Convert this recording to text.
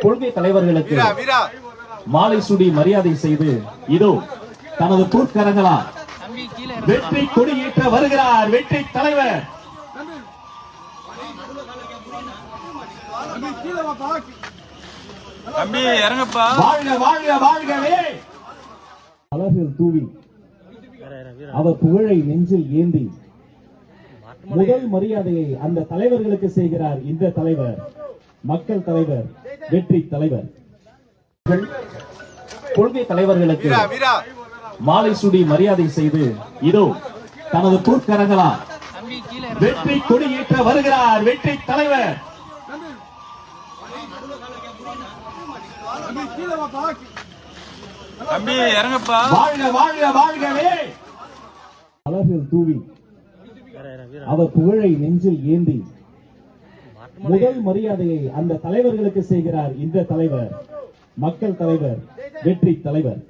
கொள்கை தலைவர்களுக்கு மாலை சுடி மரியாதை செய்து இதோ தனது பொற்கரங்களா வெற்றி கொடியேற்ற வருகிறார் வெற்றி தலைவர். தம்பி இறங்கப்பா. வாழ்க வாழ்க வாழ்கவே. மலர்கள் தூவி அவர் புகழை நெஞ்சில் ஏந்தி முதல் மரியாதையை அந்த தலைவர்களுக்கு செய்கிறார் இந்த தலைவர், மக்கள் தலைவர், வெற்றி தலைவர். கொள்கை தலைவர்களுக்கு மாலை சுடி மரியாதை செய்து இதோ தனது பொற்கரங்களா வெற்றி கொடியேற்ற வருகிறார் வெற்றி தலைவர். தம்பி இறங்கப்பா. வாழ்க வாழ்க வாழ்கவே. மலர்கள் தூவி அவர் புகழை நெஞ்சில் ஏந்தி முதல் மரியாதையை அந்த தலைவர்களுக்கு செய்கிறார் இந்த தலைவர், மக்கள் தலைவர், வெற்றி தலைவர்.